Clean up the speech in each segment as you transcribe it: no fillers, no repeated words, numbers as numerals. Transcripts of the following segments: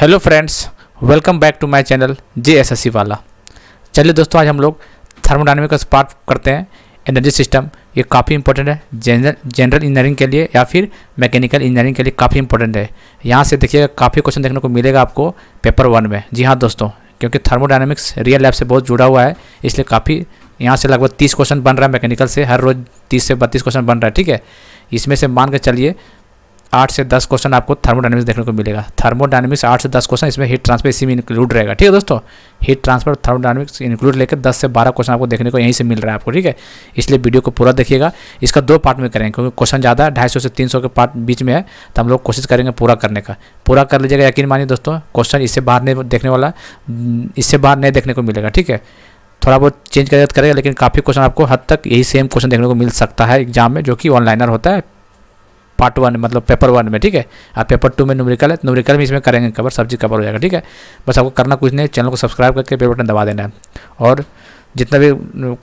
Hello friends, welcome back to my channel JSSC वाला। चलिए दोस्तों, आज हम लोग थर्मोडायनामिक्स का पार्ट करते हैं। एनर्जी सिस्टम ये काफ़ी इंपॉर्टेंट है जनरल इंजीनियरिंग के लिए या फिर मैकेनिकल इंजीनियरिंग के लिए काफ़ी इंपॉर्टेंट है। यहाँ से देखिएगा काफ़ी क्वेश्चन देखने को मिलेगा आपको पेपर 1 में। जी हाँ दोस्तों, क्योंकि थर्मोडायनामिक्स रियल लाइफ से बहुत जुड़ा हुआ है, इसलिए काफ़ी यहाँ से लगभग 30 क्वेश्चन बन रहा है। मैकेनिकल से हर रोज़ 30 से 32 क्वेश्चन बन रहा है, ठीक है। इसमें से मान के चलिए 8 से 10 क्वेश्चन आपको थर्मोडायनामिक्स देखने को मिलेगा। थर्मोडायनामिक्स 8 से 10 क्वेश्चन, इसमें हीट ट्रांसफर इसी में इंक्लूड रहेगा, ठीक है दोस्तों। हीट ट्रांसफर थर्मोडायनामिक्स इंक्लूड लेकर 10 से 12 क्वेश्चन आपको देखने को यहीं से मिल रहा है आपको, ठीक है। इसलिए वीडियो को पूरा देखिएगा। इसका 2 पार्ट में करेंगे क्योंकि क्वेश्चन ज़्यादा है, 250 से 300 के पार्ट बीच में है, तो हम लोग कोशिश करेंगे पूरा करने का। पूरा कर लीजिएगा, यकीन मानिए दोस्तों, क्वेश्चन इससे बाहर नहीं देखने वाला, इससे बाहर नहीं देखने को मिलेगा, ठीक है। थोड़ा बहुत चेंज करेगा, लेकिन काफ़ी क्वेश्चन आपको हद तक यही सेम क्वेश्चन देखने को मिल सकता है एग्जाम में, जो कि ऑनलाइनर होता है पार्ट 1 मतलब पेपर 1 में, ठीक है। और पेपर 2 में न्यूमेरिकल है, न्यूमेरिकल में इसमें करेंगे कवर, सब्जेक्ट कवर हो जाएगा, ठीक है। बस आपको करना कुछ नहीं, चैनल को सब्सक्राइब करके बेल बटन दबा देना है। और जितना भी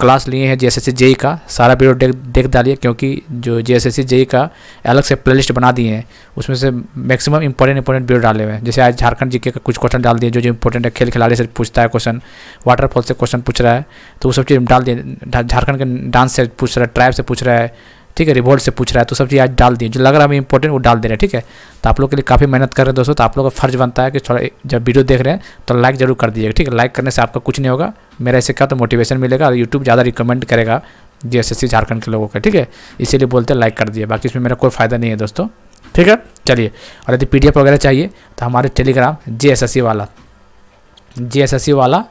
क्लास लिए हैं JSSC JEE का सारा वीडियो देख डालिए, क्योंकि जो JSSC JEE का अलग से प्लेलिस्ट बना दिए हैं, उसमें से मैक्सिमम इंपॉर्टेंट वीडियो डाले हुए हैं। जैसे आज झारखंड GK का कुछ क्वेश्चन डाल दिए जो इंपॉर्टेंट है, खेल खिलाड़ी से पूछता है क्वेश्चन, वाटरफॉल से क्वेश्चन पूछ रहा है, तो वो सब चीज़ डाल दिए। झारखंड के डांस से पूछ रहा है, ट्राइब से पूछ रहा है, ठीक है, रिवोल्ट से पूछ रहा है, तो सब चीज़ आज डाल दिए जो लग रहा है हमें इंपॉर्टेंट, वो डाल दे रहे हैं, ठीक है। तो आप लोग के लिए काफ़ी मेहनत कर रहे हैं दोस्तों, तो आप लोग का फर्ज बनता है कि थोड़ा जब वीडियो देख रहे हैं तो लाइक जरूर कर दीजिएगा, ठीक है। लाइक करने से आपका कुछ नहीं होगा, मेरा इससे क्या तो मोटिवेशन मिलेगा और यूट्यूब ज़्यादा रिकमेंड करेगा JSSC झारखंड के लोगों का, ठीक है। इसीलिए बोलते हैं लाइक कर दिए, बाकी इसमें मेरा कोई फ़ायदा नहीं है दोस्तों, ठीक है। चलिए, और यदि PDF वगैरह चाहिए तो हमारे टेलीग्राम JSSC वाला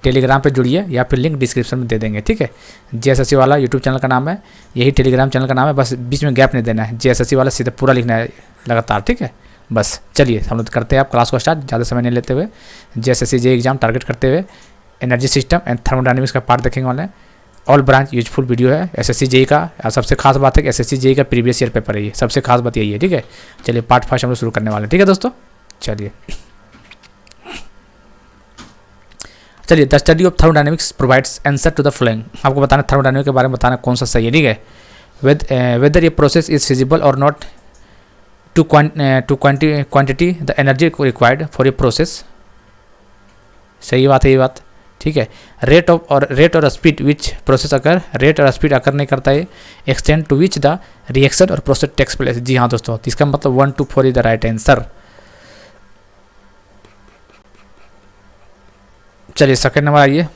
टेलीग्राम पे जुड़िए, या फिर लिंक डिस्क्रिप्शन में दे देंगे, ठीक है। JSSC वाला यूट्यूब चैनल का नाम है, यही टेलीग्राम चैनल का नाम है, बस बीच में गैप नहीं देना है। JSSC वाला सीधा पूरा लिखना है लगातार, ठीक है। बस चलिए हम लोग करते हैं आप क्लास को स्टार्ट, ज़्यादा समय नहीं लेते हुए। JSSC JEE एग्जाम टारगेट करते हुए एनर्जी सिस्टम एंड थर्मोडायनामिक्स का पार्ट देखेंगे वाले। ऑल ब्रांच यूजफुल वीडियो है SSC JEE का। और सबसे खास बात है कि SSC JEE का प्रीवियस ईयर पेपर है, ये सबसे खास बात यही है, ठीक है। चलिए पार्ट 1 हम लोग शुरू करने वाले हैं, ठीक है दोस्तों। चलिए the study of thermodynamics provides answer to the following. आपको बताना थर्मोडायनामिक्स के बारे में बताना कौन सा सही है, ठीक है। वेदर ये प्रोसेस इज फिजिबल और not to quantity the energy required for a process. सही बात है ये बात, ठीक है। रेट और speed which process occur, rate और स्पीड अकर नहीं करता है। Extent to which the reaction और प्रोसेस टेक्स प्लेस। जी हाँ दोस्तों, इसका मतलब 1 to 4 is the right answer. चलिए सेकंड नंबर आइए।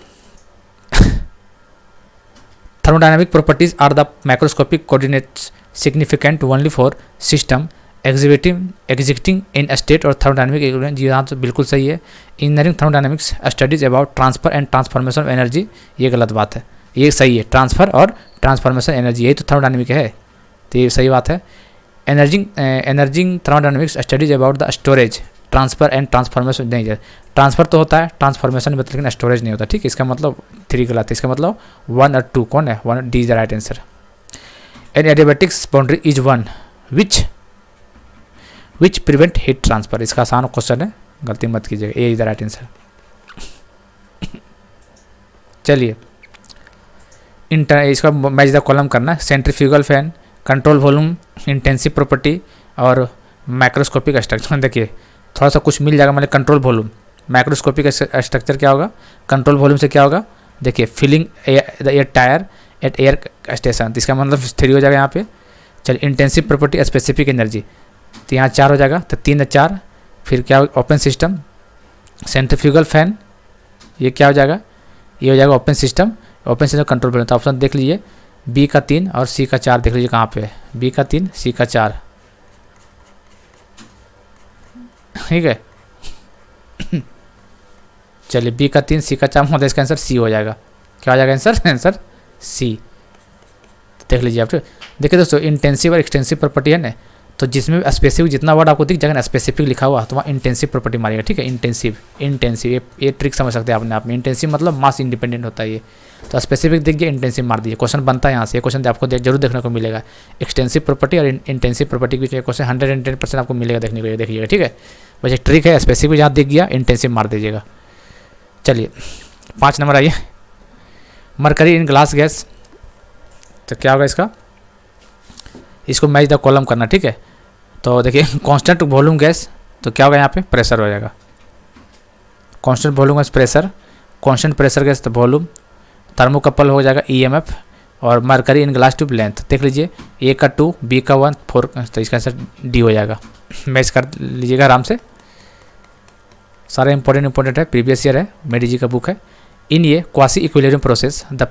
Thermodynamic properties are the macroscopic coordinates significant only for system existing in state और थर्मोडायनामिक। जी हाँ तो बिल्कुल सही है। Engineering thermodynamics studies about transfer and transformation of energy, ये गलत बात है, ये सही है। ट्रांसफर और ट्रांसफॉर्मेशन एनर्जी यही तो थर्मोडायनामिक है, तो ये सही बात है। Energy thermodynamics studies about the storage transfer and transformation. नहीं, ट्रांसफर तो होता है, ट्रांसफॉर्मेशन में, लेकिन स्टोरेज नहीं होता, ठीक है। इसका मतलब 3 गलत है, इसका मतलब 1 और 2 कौन है, 1 D is the right answer. An adiabatics boundary is 1 which prevent heat transfer. इसका आसान क्वेश्चन है, गलती मत कीजिएगा, A is the right answer. चलिए इसका मैच द कॉलम करना है। Centrifugal fan, control volume, intensive property और माइक्रोस्कोपिक स्ट्रक्चर। देखिए थोड़ा सा कुछ मिल जाएगा, मतलब कंट्रोल वॉल्यूम। माइक्रोस्कोपिक स्ट्रक्चर क्या होगा, कंट्रोल वॉल्यूम से क्या होगा, देखिए filling the air tyre at air station, इसका मतलब 3 हो जाएगा यहाँ पे। चलिए इंटेंसिव प्रॉपर्टी स्पेसिफिक एनर्जी, तो यहाँ 4 हो जाएगा, तो 3 4। फिर क्या ओपन सिस्टम, सेंट्रीफ्यूगल फैन, ये क्या हो जाएगा, ये हो जाएगा ओपन सिस्टम कंट्रोल वॉल्यूम। तो ऑप्शन देख लीजिए, B का 3 और C का 4 देख लीजिए कहाँ पे है, B का 3 C का 4, ठीक है। चलिए B का 3 C का 4 मतलब इसका आंसर C हो जाएगा। क्या हो जाएगा आंसर C। देख लीजिए आप, देखिए दोस्तों इंटेंसिव और एक्सटेंसिव प्रॉपर्टी है ना, तो जिसमें स्पेसिफिक जितना वर्ड आपको दिख जाएगा ना स्पेसिफिक लिखा हुआ, तो वहाँ इंटेंसिव प्रॉपर्टी मारिएगा, ठीक है। इंटेंसिव ये ट्रिक समझ सकते हैं अपने आप में। इंटेंसिव मतलब मास इंडिपेंडेंट होता है ये, तो स्पेसिफिक दिख गया, इंटेंसिव मार दीजिए। क्वेश्चन बनता है यहाँ से, ये क्वेश्चन आपको जरूर देखने को मिलेगा। एक्सटेंसिव प्रॉपर्टी और इंटेंसिव प्रॉपर्टी के बीच में क्वेश्चन 110% आपको मिलेगा देखने को, देखिएगा, ठीक है। बस एक ट्रिक है, स्पेसिफिक जहाँ दिख गया इंटेंसिव मार दीजिएगा। चलिए 5 नंबर आइए। मरकरी इन ग्लास गैस, तो क्या होगा इसका, इसको मैच द कॉलम करना, ठीक है। तो देखिए कांस्टेंट वॉल्यूम गैस तो क्या होगा यहाँ पे प्रेशर हो जाएगा। कांस्टेंट वॉल्यूम का प्रेशर, कांस्टेंट प्रेशर का वॉल्यूम, थर्मोकपल हो जाएगा EMF, और mercury in glass tube length देख लीजिए, ए का 2, बी का 1, 4, तो इसका आंसर डी हो जाएगा। मैच कर लीजिएगा आराम से, सारा इंपॉर्टेंट है, प्रीवियस ईयर है, मेडी जी का बुक है। इन ये quasi equilibrium process the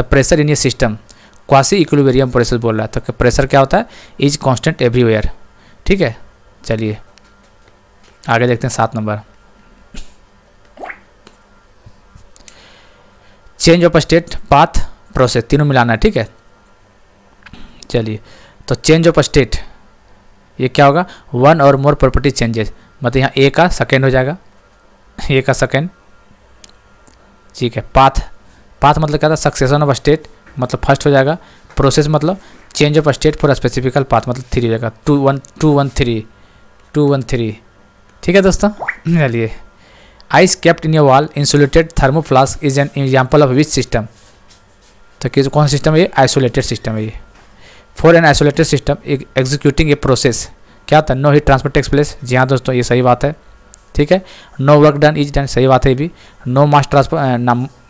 pressure in ये सिस्टम, क्वासी इक्विलिब्रियम प्रोसेस बोल रहा है, तो प्रेशर क्या होता है, इज कांस्टेंट एवरीवेयर। ठीक है, चलिए आगे देखते हैं 7 number. Change of state, path, process, तीनों मिलाना है। ठीक है, चलिए तो चेंज ऑफ स्टेट ये क्या होगा, वन और मोर प्रॉपर्टी चेंजेस, मतलब यहाँ ए का सेकेंड हो जाएगा, ए का सेकेंड। ठीक है, पाथ, पाथ मतलब क्या था, सक्सेशन ऑफ स्टेट, मतलब फर्स्ट हो जाएगा। प्रोसेस मतलब change of state for specific path, मतलब 3 हो जाएगा, 2 1 3। ठीक है दोस्तों, चलिए ice kept in a well insulated thermoflask is an example of which system, तो किस कौन सा सिस्टम है ये, आइसोलेटेड सिस्टम है ये। For an isolated system executing a process, क्या होता है, no heat transfer takes place, जी हाँ दोस्तों ये सही बात है। ठीक है, no work done is done, सही बात है ये भी। No mass transfer,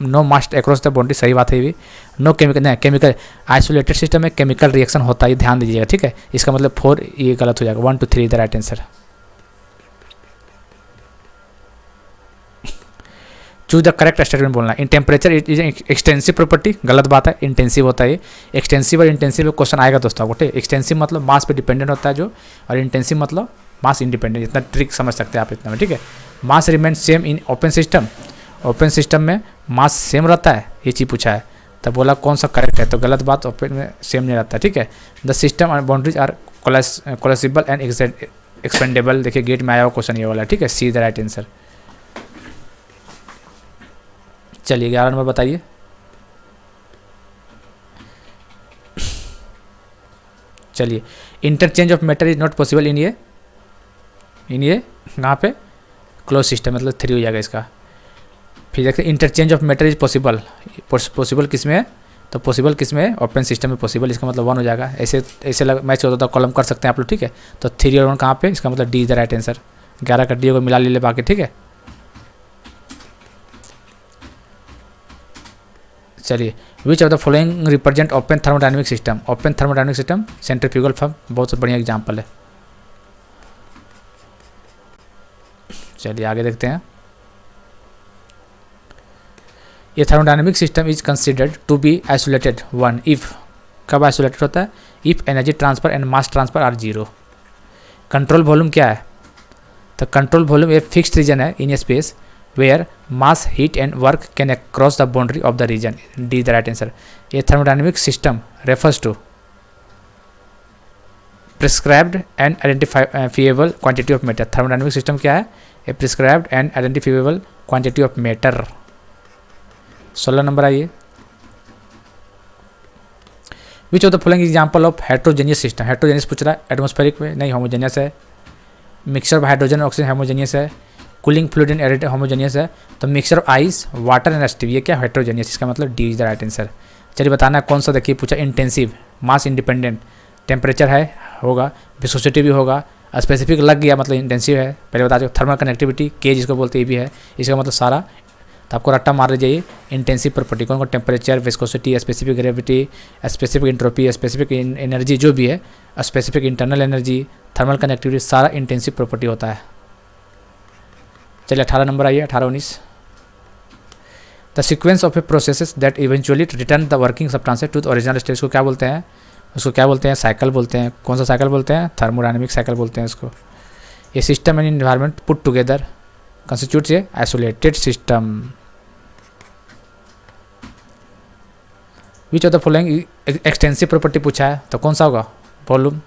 no mass across the boundary, सही बात है ये भी। नो केमिकल, नहीं केमिकल, आइसोलेटेड सिस्टम में केमिकल रिएक्शन होता है, ध्यान दीजिएगा। ठीक है, इसका मतलब 4 ये गलत हो जाएगा, 1 2 3 the right answer. Choose the correct statement बोलना। इन टेम्परेचर इज एक्सटेंसिव प्रॉपर्टी, गलत बात है, इंटेंसिव होता है ये। एक्सटेंसिव और इंटेंसिव क्वेश्चन आएगा दोस्तों, ठीक है। एक्सटेंसिव मतलब मास पे डिपेंडेंट होता है जो, और इंटेंसिव मतलब मास इंडिपेंडेंट, इतना ट्रिक समझ सकते हैं आप इतना में, ठीक है। Mass remain same in open system, open system में मास सेम रहता है, ये चीज़ पूछा है, तब बोला कौन सा करेक्ट है, तो गलत बात, ओपन में सेम नहीं रहता, ठीक है। The system and boundaries are collapsible and expandable, देखिए गेट में आया हुआ क्वेश्चन ये वाला, ठीक है, सी द राइट आंसर। चलिए 11 नंबर बताइए। चलिए, interchange of matter is not possible in ये यहाँ पे क्लोज सिस्टम, मतलब 3 हो जाएगा इसका। फिर देखते हैं interchange of matter is possible, possible किस में है, तो पॉसिबल किस में है, ओपन सिस्टम में पॉसिबल, इसका मतलब 1 हो जाएगा। ऐसे ऐसे मैच होता था, कॉलम कर सकते हैं आप लोग, ठीक है। तो 3 और 1 कहाँ पे, इसका मतलब D is the right answer. 11 का डी को मिला ले बाकी, ठीक है। चलिए, which of the following represent open thermodynamic system, open thermodynamic system, centrifugal firm, बहुत बढ़िया एग्जाम्पल है। चलिए आगे देखते हैं। ये thermodynamic system is considered to be isolated one if, कब आइसोलेटेड होता है, if energy transfer and mass transfer are 0। Control volume क्या है, तो कंट्रोल वॉल्यूम एक फिक्स्ड रीजन है in a space where mass heat and work can cross the boundary of the region, D the right answer. ये thermodynamic system refers to prescribed and identifiable quantity of matter. Thermodynamic system क्या है, a prescribed and identifiable quantity of matter. 16 number आइए। Which of the following example of heterogeneous system, heterogeneous पूछ रहा है, atmospheric में नहीं, homogeneous है। Mixture of hydrogen oxygen homogeneous है। Cooling fluid and air homogeneous है। तो mixture of ice water and steam, ये क्या हेट्रोजेनियस, इसका मतलब D is the right answer. चलिए बताना है कौन सा, देखिए पूछा इंटेंसिव, मास इंडिपेंडेंट, टेम्परेचर है होगा, विस्कोसिटी भी होगा, स्पेसिफिक लग गया मतलब इंटेंसिव है, पहले बता दो। थर्मल कनेक्टिविटी के जिसको बोलते ये भी है, इसका मतलब सारा, तो आपको रट्टा मार लीजिए। इंटेंसिव प्रॉपर्टी कौन कौन, temperature, viscosity, specific gravity, specific entropy, specific energy जो भी है, specific internal energy, thermal connectivity, सारा इंटेंसिव प्रॉपर्टी होता है। चलिए 18 नंबर आइए, 18 19। The sequence of a processes that eventually return the working substance to the original state, को क्या बोलते हैं, उसको क्या बोलते हैं, साइकिल बोलते हैं। कौन सा साइकिल बोलते हैं, थर्मोडायनेमिक साइकिल बोलते हैं इसको। ये system and environment put together constitutes A isolated system. Which of the following extensive property पूछा है, तो कौन सा होगा, वॉल्यूम,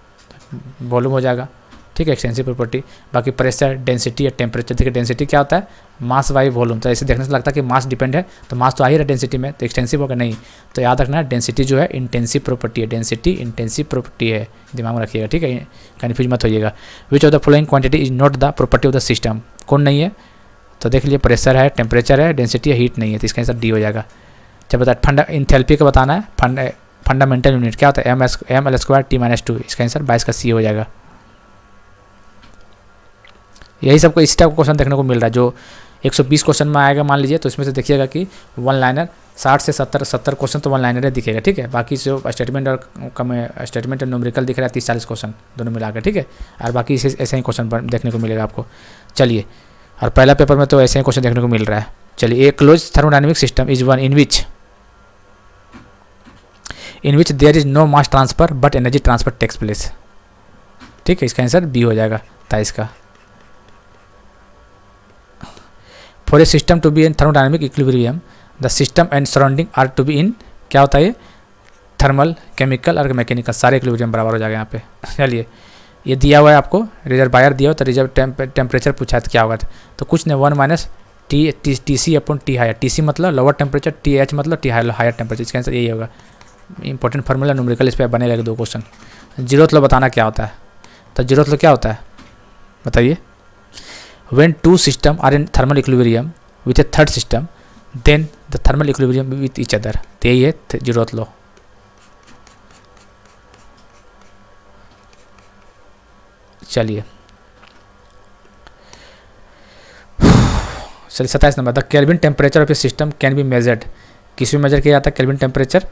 वॉल्यूम हो जाएगा, ठीक है, एक्सटेंसिव प्रॉपर्टी। बाकी प्रेशर, डेंसिटी या टेम्परेचर, देखिए डेंसिटी क्या होता है, मास बाई वॉल्यूम, तो ऐसे देखने से लगता है कि मास डिपेंड है, तो मास तो आ ही रहा डेंसिटी में, तो एक्सटेंसिव होगा नहीं। तो याद रखना डेंसिटी जो है इंटेंसिव प्रॉपर्टी है, डेंसिटी इंटेंसिव प्रॉपर्टी है, दिमाग में रखिएगा, ठीक है, कन्फ्यूज मत होइएगा। Which of the following quantity is not the property of the system, कौन नहीं है, तो देख लीजिए प्रेशर है, टेम्परेचर है, डेंसिटी है, हीट नहीं है, तो इसका आंसर डी हो जाएगा। जब बता इंथैल्पी का बताना है, फंडामेंटल यूनिट क्या होता है, एम एल स्क्वायर टी -2, इसका आंसर 22 का सी हो जाएगा। यही सबको इसी टाइप का क्वेश्चन देखने को मिल रहा है। जो 120 क्वेश्चन में आएगा मान लीजिए, तो इसमें से देखिएगा कि वन लाइनर 60 से 70 क्वेश्चन तो वन लाइनर दिखेगा, ठीक है। बाकी जो स्टेटमेंट और स्टेटमेंट और न्यूमेरिकल दिख रहा है 30-40 क्वेश्चन दोनों मिला के, ठीक है। और बाकी ऐसे ही क्वेश्चन देखने को मिलेगा आपको। चलिए, और पहला पेपर में तो ऐसे ही क्वेश्चन देखने को मिल रहा है। चलिए, a close thermodynamic system is one in which there is no mass transfer but energy transfer takes place, ठीक है। इसका आंसर बी हो जाएगा 23 का। For a system to be in thermodynamic equilibrium the system and surrounding are to be in, क्या होता है ये, थर्मल, केमिकल और मैकेनिकल, सारे इक्विलिब्रियम बराबर हो जाएगा यहाँ पे। चलिए, ये दिया हुआ है आपको, रिजर्वायर दिया हुआ, तो रिजर्व टेम्परेचर पूछा है तो क्या होगा, तो कुछ नहीं, 1 minus T C upon T higher. T C मतलब लोअर टेम्परेचर, टी एच मतलब टी हायर टेम्परेचर। इसका आंसर यही होगा। इंपॉर्टेंट फार्मूला न्यूमेरिकल इस पर बनेगा 2 क्वेश्चन। जीरोथ लॉ बताना क्या होता है, तो जीरोथ लॉ क्या होता है बताइए। When 2 system are in thermal equilibrium with a third system then the thermal equilibrium with each other, तो यही है जीरोथ लॉ। चलिए 27 number, the Kelvin temperature of a system can be measured, किस में मेजर किया जाता है केल्विन टेम्परेचर,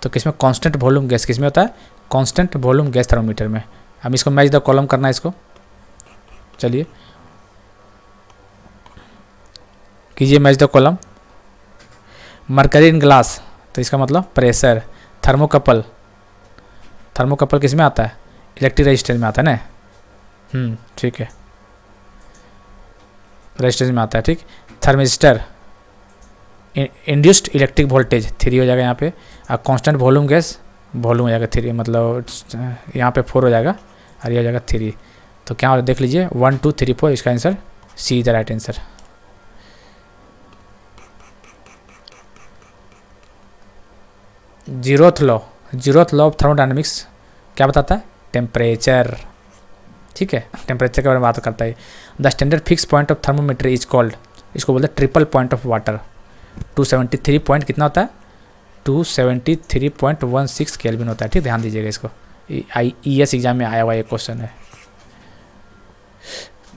तो किसमें, कांस्टेंट वॉल्यूम गैस, किसमें होता है, कांस्टेंट वॉल्यूम गैस थर्मोमीटर में। अब इसको मैच द कॉलम करना है इसको। चलिए कीजिए match the column. Mercury in glass, तो इसका मतलब प्रेशर। थर्मोकपल, थर्मोकपल किस में आता है, इलेक्ट्रिक रेजिस्टेंस में आता है ना, ठीक है, रेजिस्टेंस में आता है, ठीक। थर्मिस्टर, इंड्यूस्ड इलेक्ट्रिक वोल्टेज 3 हो जाएगा यहाँ पे। और कांस्टेंट वॉल्यूम गैस, वॉल्यूम हो जाएगा 3, मतलब यहाँ पे 4 हो जाएगा और ये हो जाएगा 3। तो क्या देख लीजिए 1 2 3 4, इसका answer C the right answer. Zeroth law, zeroth law of thermodynamics क्या बताता है, टेम्परेचर, ठीक है, टेम्परेचर के बारे में बात करता है। The standard fix point of thermometer is called, इसको बोलते हैं triple point of water. 273 point कितना होता है, 273.16 केल्विन होता है, ठीक, ध्यान दीजिएगा इसको, IES एग्जाम में आया हुआ एक क्वेश्चन है।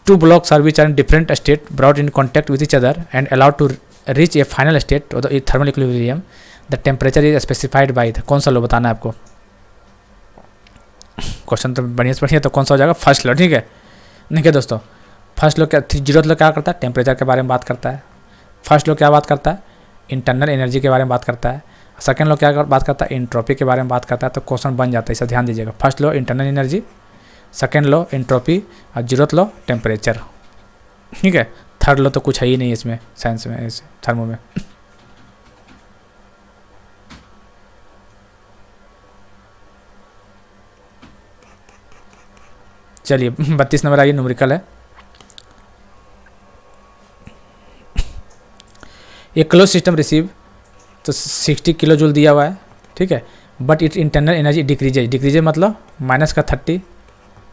2 blocks are which are in different state brought in contact with each other and allowed to reach a final state of the thermal equilibrium, the temperature is specified by the, कौन सा लो बताना है आपको, question तो बढ़िया से बढ़िया, तो कौन सा हो जाएगा, फर्स्ट लॉ, ठीक है। देखिए दोस्तों, फर्स्ट लॉ क्या, जीरोथ लॉ क्या करता है, टेम्परेचर के बारे में बात करता है। फर्स्ट लॉ क्या बात करता है, इंटरनल एनर्जी के बारे में बात करता है। सेकेंड लॉ क्या बात करता है, एंट्रोपी के बारे में बात करता है। तो क्वेश्चन बन जाता है, इसे ध्यान दीजिएगा। First law internal energy, second law entropy और जीरोथ लॉ टेम्परेचर, ठीक है। थर्ड लॉ तो कुछ है ही नहीं इसमें, साइंस में, इस थर्मो में। चलिए 32 नंबर आइए, न्यूमेरिकल है। एक क्लोज सिस्टम रिसीव, तो 60 किलो जूल दिया हुआ है, ठीक है, but it internal energy decreases मतलब माइनस का 30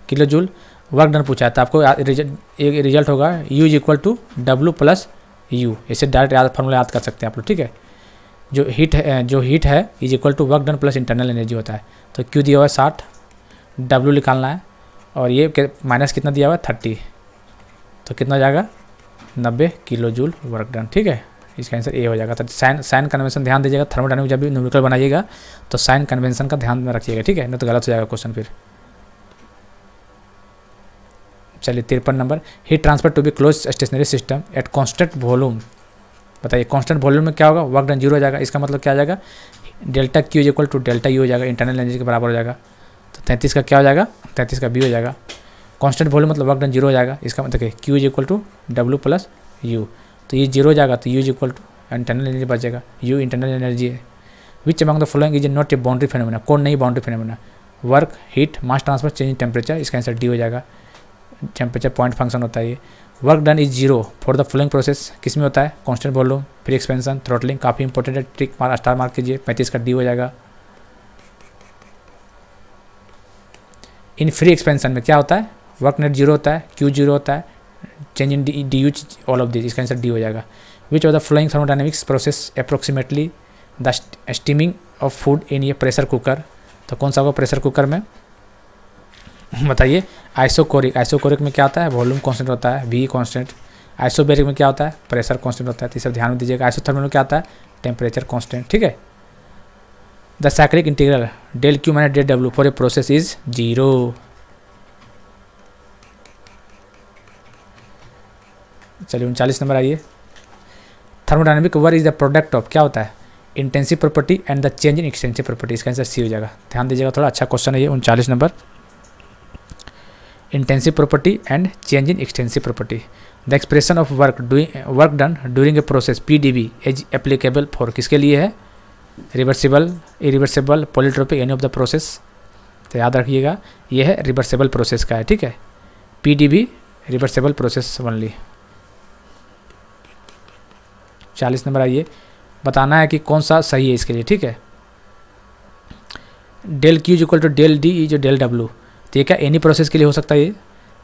किलो जूल। वर्क डन पूछा है, तो आपको एक रिजल्ट होगा U is equal to W plus U, इसे डायरेक्ट फार्मूला याद कर सकते हैं आप लोग, ठीक है। जो हीट है is equal to work done plus internal energy होता है। तो Q दिया हुआ है 60, W निकालना है, और ये माइनस कितना दिया हुआ है 30, तो कितना हो जाएगा 90 किलो जूल वर्क डन, ठीक है। इसका आंसर ए हो जाएगा। तो साइन कन्वेंशन ध्यान दीजिएगा, थर्मोडायनेमिक जब भी न्यूमेरिकल बनाइएगा तो साइन कन्वेंशन का ध्यान में रखिएगा, ठीक है, नहीं तो गलत हो जाएगा क्वेश्चन फिर। चलिए 53 number, heat transfer to be close stationary system at constant volume, बताइए कांस्टेंट वॉल्यूम में क्या होगा, वर्क डन 0 हो जाएगा। इसका मतलब क्या आ जाएगा, delta Q is equal to delta U हो जाएगा, इंटरनल एनर्जी के बराबर हो जाएगा। तो 33 का क्या हो जाएगा, 33 का B हो जाएगा। कांस्टेंट वॉल्यूम मतलब वर्क डन 0 हो जाएगा, इसका मतलब देखिए Q is equal to W plus U, तो ये 0 हो जाएगा, तो U is equal to internal energy बचेगा, U इंटरनल एनर्जी है। Which among the following is not a boundary phenomena, कौन नहीं boundary phenomena, work, heat, mass transfer, change in temperature, इसका आंसर डी हो जाएगा। टेम्परेचर पॉइंट फंक्शन होता है ये। Work done is 0 for the following process, किस में होता है, constant volume, free expansion, throttling, काफ़ी इंपॉर्टेंट है, ट्रिक स्टार मार्क कीजिए। 35 का डी हो जाएगा। इन फ्री एक्सपेंशन में क्या होता है, वर्क नेट 0 होता है, Q 0 होता है, change in D you all of this, इसका आंसर डी हो जाएगा। विच of the flowing thermodynamics process approximately the steaming of food in ये प्रेशर कुकर, तो कौन सा होगा प्रेशर कुकर में, बताइए। आइसोकोरिक में क्या होता है, वॉल्यूम कांस्टेंट होता है, वी कांस्टेंट। आइसोबैरिक में क्या होता है, प्रेशर कांस्टेंट होता है। तो ये सब ध्यान में दीजिएगा। आइसोथर्मल में क्या आता है, टेम्परेचर कांस्टेंट, ठीक है। The cyclic integral del Q minus del W for a process is 0। चलिए 39 नंबर आइए। Thermodynamic work is the product of, क्या होता है, intensive property and the change in extensive property. इसका आंसर सी हो जाएगा। ध्यान दीजिएगा, थोड़ा अच्छा क्वेश्चन है ये। 39 number, intensive property and change in extensive property. The expression of work done during a process PdV is applicable for, किसके लिए है, reversible, irreversible, polytropic, any of the process. तो याद रखिएगा ये है रिवर्सिबल प्रोसेस का है, ठीक है। PdV reversible process only. 40 number आइए। बताना है कि कौन सा सही है इसके लिए, ठीक है। Del Q equal to del D जो डेल डब्ल्यू, तो ये क्या एनी प्रोसेस के लिए हो सकता है, ये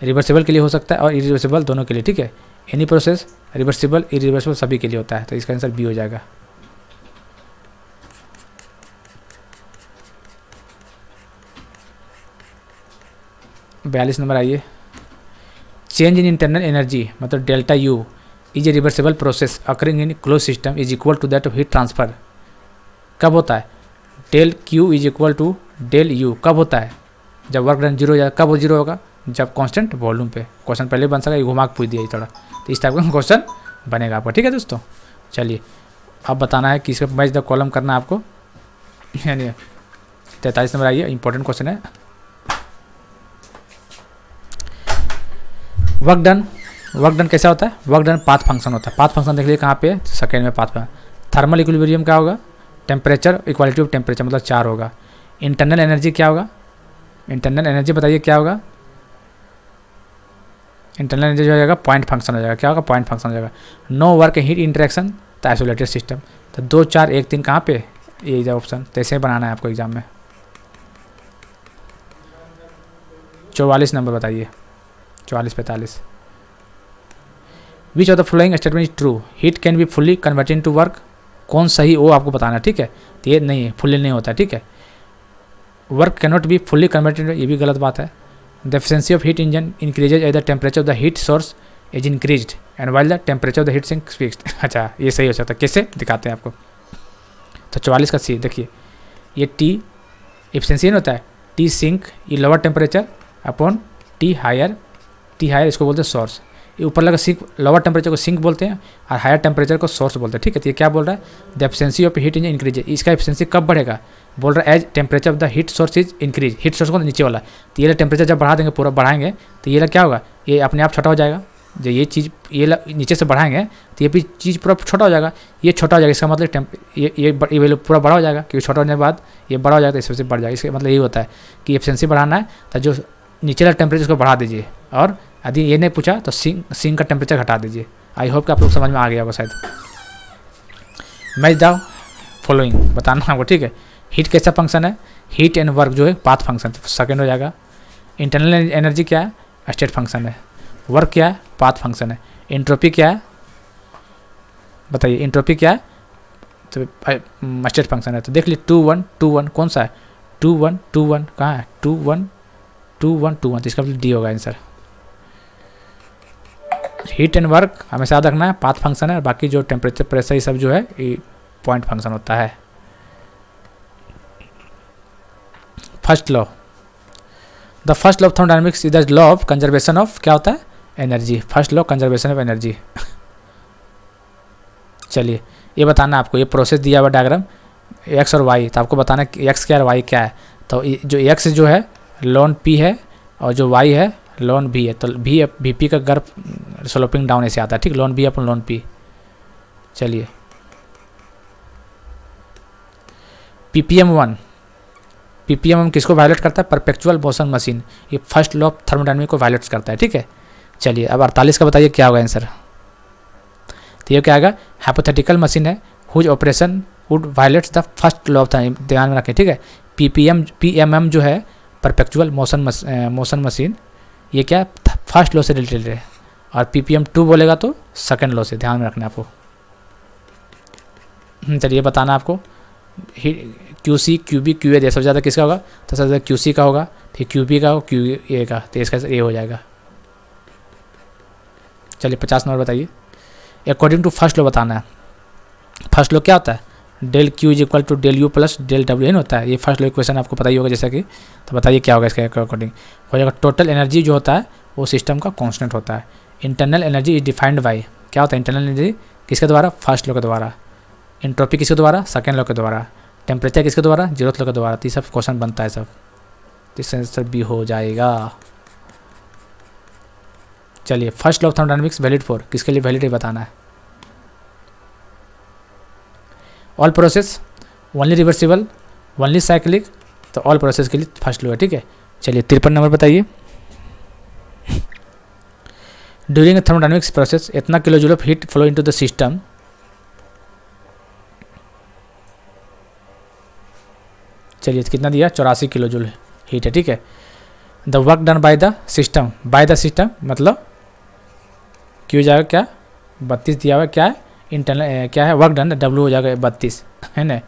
रिवर्सिबल के लिए हो सकता है और इरिवर्सिबल दोनों के लिए, ठीक है। एनी प्रोसेस, रिवर्सिबल, इरिवर्सिबल सभी के लिए होता है। तो इसका आंसर बी हो जाएगा। बयालीस नंबर आइए। चेंज इन इंटरनल एनर्जी मतलब delta U is a reversible process occurring in close system is equal to that of heat transfer. कब होता है, del Q is equal to del U कब होता है, जब वर्क डन 0 हो जाएगा। कब वो 0 होगा, जब कांस्टेंट वॉल्यूम पे। क्वेश्चन पहले बन सका, ये घुमा के पूछ दिया थोड़ा, तो इस टाइप का क्वेश्चन बनेगा आपका, ठीक है दोस्तों। चलिए अब बताना है कि इसका मैच द कॉलम करना है आपको, यानी 43 नंबर आइए। इंपॉर्टेंट क्वेश्चन है। वर्क डन कैसा होता है, वर्क डन पाथ फंक्शन होता है। पाथ फंक्शन देख लीजिए कहाँ पे, सेकेंड में पाथ फंक्शन। थर्मल इक्विलिब्रियम क्या होगा, टेम्परेचर, इक्वालिटी ऑफ टेम्परेचर मतलब 4 होगा। इंटरनल एनर्जी क्या होगा, इंटरनल एनर्जी बताइए क्या होगा, इंटरनल एनर्जी हो जाएगा पॉइंट फंक्शन हो जाएगा। क्या होगा, पॉइंट फंक्शन हो जाएगा। नो वर्क हीट इंटरेक्शन तो आइसोलेटेड सिस्टम। तो 2 4 1 3 कहाँ पे, ये ऑप्शन। तो ऐसे बनाना है आपको एग्जाम में। 44 नंबर बताइए, 44-45। विच of the following statement is true, heat can be fully converted into work. कौन सही वो आपको बताना है, ठीक है। तो ये नहीं है, फुल्ली नहीं होता, ठीक है। Work can not be fully converted, ये भी गलत बात है। The efficiency of heat engine increases as the temperature of the heat source is increased and while the temperature of the heat sink fixed. अच्छा ये सही हो सकता है, कैसे दिखाते हैं आपको। तो 44 का सी देखिए, ये टी एफिशिएंसी नहीं होता है, टी सिंक ये lower temperature upon T higher इसको बोलते हैं सोर्स। ये ऊपर लगा सिंक, लोअर टेम्परेचर को सिंक बोलते हैं और हायर टेम्परेचर को सोर्स बोलते हैं, ठीक है। तो ये क्या बोल रहा है, the efficiency of heat engine increase. इसका एफिशिएंसी कब बढ़ेगा, बोल रहा है as temperature of the heat source is increase. Heat source को नीचे वाला, तो ये टेम्परेचर जब बढ़ा देंगे, पूरा बढ़ाएंगे तो ये क्या होगा, ये अपने आप छोटा हो जाएगा। जो ये चीज़ ये नीचे से बढ़ाएंगे तो ये भी चीज़ पूरा छोटा हो जाएगा, ये छोटा हो जाएगा। इसका मतलब ये वैल्यू पूरा बड़ा हो जाएगा, क्योंकि छोटा होने के बाद ये बड़ा हो जाएगा तो इससे बढ़ जाएगा। इसका मतलब यही होता है कि एफिशिएंसी बढ़ाना है तो जो नीचे वाला टेम्परेचर उसको बढ़ा दीजिए, और यदि ये नहीं पूछा तो सिंक का टेम्परेचर घटा दीजिए। आई होप कि आप लोग समझ में आ गया होगा शायद। मैच द फॉलोइंग बताना आपको, ठीक है। हीट कैसा फंक्शन है, हीट एंड वर्क जो है पाथ फंक्शन, सेकेंड हो जाएगा। इंटरनल एनर्जी क्या है, स्टेट फंक्शन है। वर्क क्या है, पाथ फंक्शन है। एंट्रोपी क्या है बताइए, एंट्रोपी क्या है, तो स्टेट फंक्शन है। तो देख लीजिए 2 1 2 1 कौन सा है, 2 1 2 1 कहाँ है, 2 1 2 1 2 1, तो इसका डी होगा आंसर। हीट एंड वर्क हमेशा याद रखना है, पाथ फंक्शन है, और बाकी जो टेम्परेचर प्रेशर ये सब जो है ये पॉइंट फंक्शन होता है। First law, the first law of thermodynamics is the law of conservation of क्या होता है, energy. First law conservation of energy. चलिए ये बताना आपको, ये प्रोसेस दिया हुआ डायग्राम एक्स और वाई, तो आपको बताना है एक्स क्या है और वाई क्या है। तो जो एक्स जो है लॉन पी है और जो वाई है लॉन भी है। तो वी पी का गर्व स्लोपिंग डाउन ऐसे आता है, ठीक। लॉन बी अपन लॉन पी। चलिए PPM1 किसको वायलेट करता है, परपेचुअल मोशन मशीन। ये फर्स्ट लॉ ऑफ थर्मोडायनामिक्स को वायलेट करता है, ठीक है। चलिए अब 48 का बताइए क्या होगा आंसर। तो ये क्या आएगा, हाइपोथेटिकल मशीन है whose operation would violates the first law of thermodynamics, ध्यान में रखें, ठीक है। PMM जो है परपेचुअल मोशन मशीन, ये क्या फर्स्ट लॉ से रिलेटेड है, और PPM2 बोलेगा तो सेकंड लॉ से, ध्यान में रखना आपको। चलिए बताना आपको Q C, Q B, Q A सबसे ज़्यादा किसका होगा? तो सबसे ज़्यादा क्यू सी का होगा, फिर क्यू बी का हो, क्यू ए का, तो इसका ए हो जाएगा। चलिए 50 नंबर बताइए। अकॉर्डिंग टू फर्स्ट लॉ बताना है। फर्स्ट लॉ क्या होता है? Del Q is equal to del U plus del W N होता है। ये फर्स्ट लॉ इक्वेशन आपको पता ही होगा जैसा कि, तो बताइए क्या होगा इसके अकॉर्डिंग। हो जाएगा टोटल एनर्जी जो होता है वो सिस्टम का कांस्टेंट होता है। Internal energy is defined by, क्या होता है इंटरनल एनर्जी? किसके द्वारा? फर्स्ट लॉ के द्वारा। एंट्रोपी किसके द्वारा? सेकेंड लॉ के द्वारा। टेम्परेचर किसके द्वारा? जीरोथ लॉ के द्वारा। तो ये सब क्वेश्चन बनता है सब, इसका आंसर बी हो जाएगा। चलिए first law of thermodynamics valid for, किसके लिए वैलिड है बताना है। All process, only reversible, only cyclic, तो ऑल प्रोसेस के लिए फर्स्ट लॉ है, ठीक है। चलिए 53 नंबर बताइए। ड्यूरिंग ए थर्मोडायनामिक्स प्रोसेस इतना kilo joule of heat flow into the system, चलिए कितना दिया? 84 किलो जूल हीट है, ठीक है। The work done by the system, by the system मतलब क्यों जाएगा? क्या 32 दिया हुआ, क्या है इंटरनल, क्या है वर्क डन, डब्ल्यू हो जाएगा 32, है ना।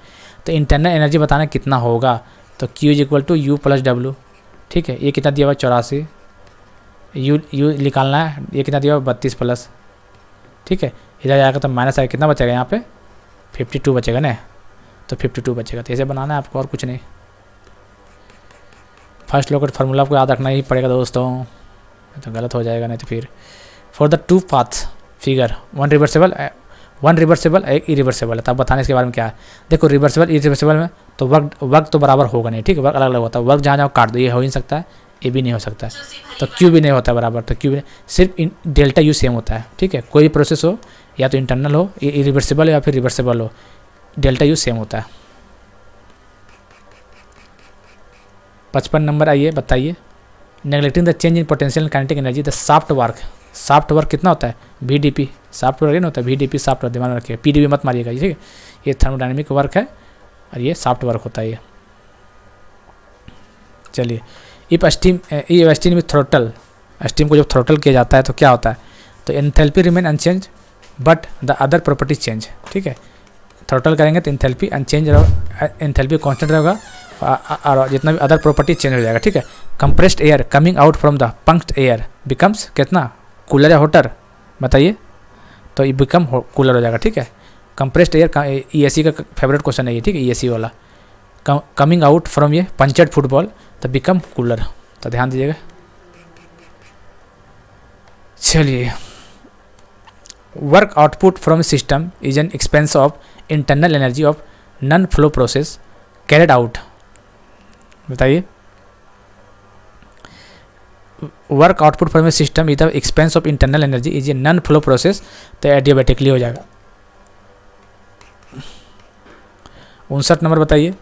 तो इंटरनल एनर्जी बताना कितना होगा, तो Q is equal to U plus W, ठीक है। ये कितना दिया हुआ? 84, यू निकालना है, ये कितना दिया हुआ? 32 प्लस, ठीक है। इधर जाएगा तो माइनस आएगा, कितना बचेगा यहाँ पे? 52 बचेगा ना, तो 52 बचेगा। तो ऐसे बनाना है आपको, और कुछ नहीं। फर्स्ट लॉ का फार्मूला आपको याद रखना ही पड़ेगा दोस्तों, तो गलत हो जाएगा नहीं तो फिर। For the two paths figure, one reversible एक इरिवर्सिबल है, तब बताने इसके बारे में क्या है। देखो रिवर्सिबल इरिवर्सिबल में तो वर्क तो बराबर होगा नहीं, ठीक है, वर्क अलग अलग होता है। वर्क जहाँ जहाँ काट दो, ये हो ही नहीं सकता है, ये भी नहीं हो सकता है, तो क्यू भी नहीं होता है बराबर, तो क्यू भी नहीं, सिर्फ डेल्टा यू सेम होता है, ठीक है। कोई भी प्रोसेस हो, या तो इंटरनल हो, इरिवर्सिबल या फिर रिवर्सिबल हो, डेल्टा यू सेम होता है। 55 नंबर आइए, बताइए। Neglecting the change in potential kinetic energy the shaft work कितना होता है? VdP, सॉफ्ट वर्क नहीं होता है, VdP सॉफ्ट वर्क, दिमाग में रखिए, PdV मत मारिएगा, ठीक है। ये थर्मोडायनेमिक वर्क है और ये सॉफ्ट वर्क होता है ये। चलिए if steam with throttle, steam को जब थ्रोटल किया जाता है तो क्या होता है? तो enthalpy remain unchanged but the other properties change, ठीक है। थ्रोटल करेंगे तो एंथैल्पी अनचेंज रहेगा, एंथैल्पी कांस्टेंट रहेगा और जितना भी अदर प्रॉपर्टी चेंज हो जाएगा, ठीक है। Compressed air coming out from the punctured air becomes कितना? कूलर या होटर? बताइए। तो ये बिकम कूलर हो जाएगा, ठीक है। कंप्रेस्ड एयर EAC का फेवरेट क्वेश्चन है ये, ठीक है, EAC वाला। कमिंग आउट फ्रॉम ये पंचर्ड फुटबॉल तो बिकम कूलर, तो ध्यान दीजिएगा। चलिए work output from system is an expense of internal energy of non flow process carried out, बताइए। Work output from a system is the expense of internal energy is a non flow process, तो adiabatically हो जाएगा। 59 number बताइए।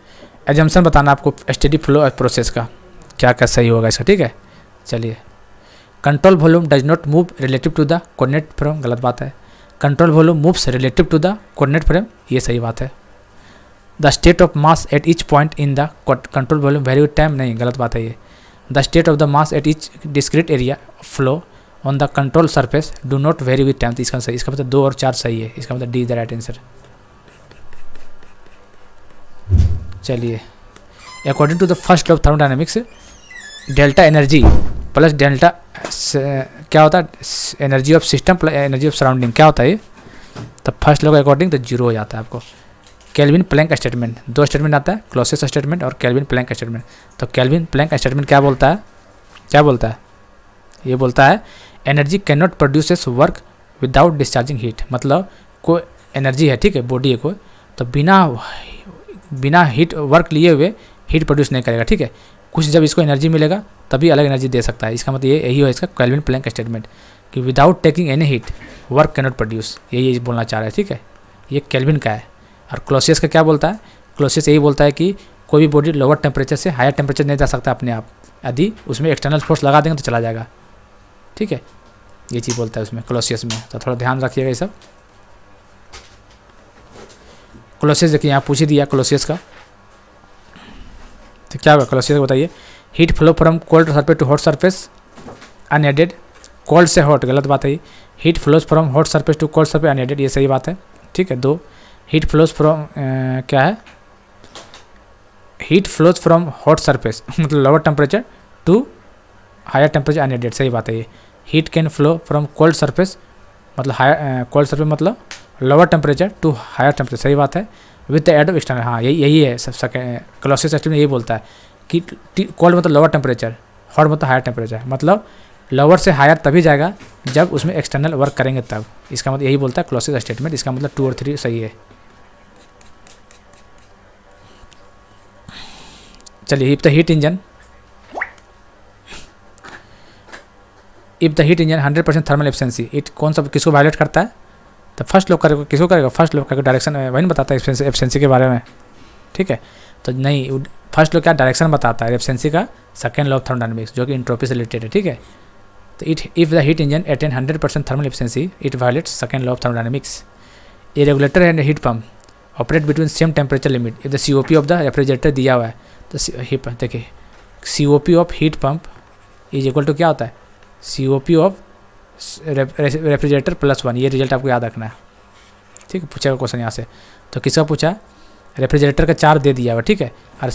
Assumption बताना आपको steady flow process का, क्या क्या सही होगा इसका, ठीक है। चलिए control volume does not move relative to the coordinate frame, गलत बात है। Control volume moves relative to the coordinate frame, ये सही बात है। The state of mass at each point in the control volume vary with time, नहीं, गलत बात है ये। The state of the mass at each discrete area flow on the control surface do not vary with time, तो इसका सही, इसका मतलब 2 और 4 सही है, इसका मतलब D is the right answer. चलिए according to the first law of thermodynamics delta energy plus delta क्या होता है? Energy of system plus energy of surrounding, क्या होता है ये? तो फर्स्ट लॉ के अकॉर्डिंग तो 0 हो जाता है आपको। केल्विन प्लैंक स्टेटमेंट, 2 स्टेटमेंट आता है, क्लॉसियस स्टेटमेंट और केल्विन प्लैंक स्टेटमेंट। तो केल्विन प्लैंक स्टेटमेंट क्या बोलता है? क्या बोलता है? ये बोलता है energy can not produces work without discharging heat, मतलब कोई एनर्जी है, ठीक है, बॉडी है कोई, तो बिना हीट वर्क लिए हुए हीट प्रोड्यूस नहीं करेगा, ठीक है। कुछ जब इसको एनर्जी मिलेगा तभी अलग एनर्जी दे सकता है, इसका मतलब यही है इसका केल्विन प्लैंक स्टेटमेंट, कि without taking any heat work can not produce, यही बोलना चाह रहा है, ठीक है। ये केल्विन का है। और क्लॉसियस का क्या बोलता है? क्लॉसियस यही बोलता है कि कोई भी बॉडी लोअर टेम्परेचर से हायर टेम्परेचर नहीं जा सकता अपने आप, यदि उसमें एक्सटर्नल फोर्स लगा देंगे तो चला जाएगा, ठीक है। ये चीज़ बोलता है उसमें क्लॉसियस में, तो थोड़ा ध्यान रखिएगा ये सब। क्लॉसियस देखिए यहाँ पूछ ही दिया क्लॉसियस का, तो क्या होगा क्लॉसियस बताइए। Heat flow from cold surface to hot surface unaided, cold से हॉट, गलत बात है। Heat flows from hot surface to cold surface unaided, ये सही बात है, ठीक है। 2 हीट फ्लोज फ्रॉम क्या है? Heat flows from hot surface मतलब lower temperature to higher temperature unaided, सही बात है ये। Heat can flow from cold surface मतलब हायर कोल्ड सरफेस मतलब lower temperature to higher temperature, सही बात है। With the aid of external, हाँ यही है सब क्लॉसियस स्टेटमेंट यही बोलता है कि कोल्ड मतलब लोअर टेम्परेचर, हॉट मतलब हायर टेम्परेचर, मतलब लोअर से हायर तभी जाएगा जब उसमें एक्सटर्नल वर्क करेंगे तब, इसका मतलब यही बोलता है क्लॉसियस स्टेटमेंट। इसका मतलब 2 और 3 सही है। चलिए, if the heat engine 100% thermal efficiency, it कौन सा किसको वायलेट करता है? तो फर्स्ट लोग करेगा, किसको करेगा? फर्स्ट लोग का डायरेक्शन वही बताता है एफिशिएंसी के बारे में, ठीक है। तो नहीं, फर्स्ट लोग क्या डायरेक्शन बताता है एफिशिएंसी का, सेकंड लॉ ऑफ थर्मोडायनामिक्स जो कि एंट्रोपी से रिलेटेड है, ठीक है। तो if the heat engine attain 100% thermal efficiency it violates second law of thermodynamics. A regulator and heat pump operate between same temperature limit if the COP of the refrigerator दिया हुआ है। तो देखिए COP of heat pump is equal to क्या होता है? COP of refrigerator +1, ये result आपको याद रखना है, ठीक है। पूछेगा क्वेश्चन यहाँ से, तो किसका पूछा? रेफ्रिजरेटर का 4 दे दिया हुआ, ठीक है, और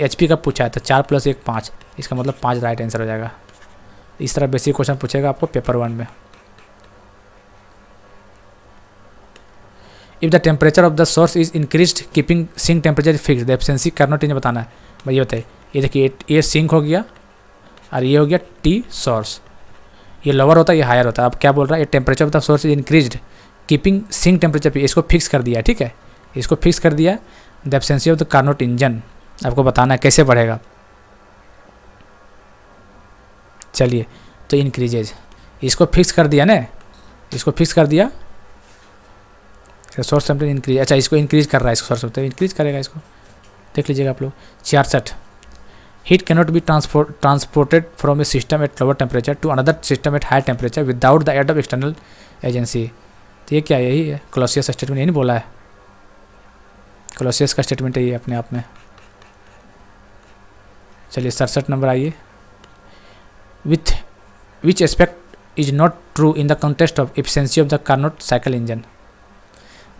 HP का पूछा है, तो 4 + 1 5, इसका मतलब 5 राइट आंसर हो जाएगा। इस तरह बेसिक क्वेश्चन पूछेगा आपको पेपर 1 में। If the temperature of the source is increased keeping sink temperature fix the efficiency can not बताना है भाई। ये बताइए, ये देखिए ये सिंक हो गया और ये हो गया T सोर्स, ये लोअर होता है, ये हायर होता है। अब क्या बोल रहा है? ये temperature of the source is increased keeping sink temperature पे, इसको फिक्स कर दिया, ठीक है, इसको फिक्स कर दिया। The efficiency of the Carnot engine आपको बताना है कैसे बढ़ेगा। चलिए, तो इंक्रीजेज, इसको फिक्स कर दिया ना, इसको फिक्स कर दिया, सोर्स टेम्परेचर इंक्रीज, अच्छा इसको इंक्रीज कर रहा है, इसको सोर्स टेम्परेचर इंक्रीज करेगा, इसको देख लीजिएगा आप लोग। 66 heat cannot be transported from a system at lower temperature to another system at higher temperature without the aid of external agency. तो ये क्या है? यही है क्लॉसियस स्टेटमेंट, यही नहीं बोला है? क्लॉसियस का स्टेटमेंट है ये अपने आप में। चलिए 67 नंबर आइए। With which aspect is not true in the context of efficiency of the Carnot cycle engine.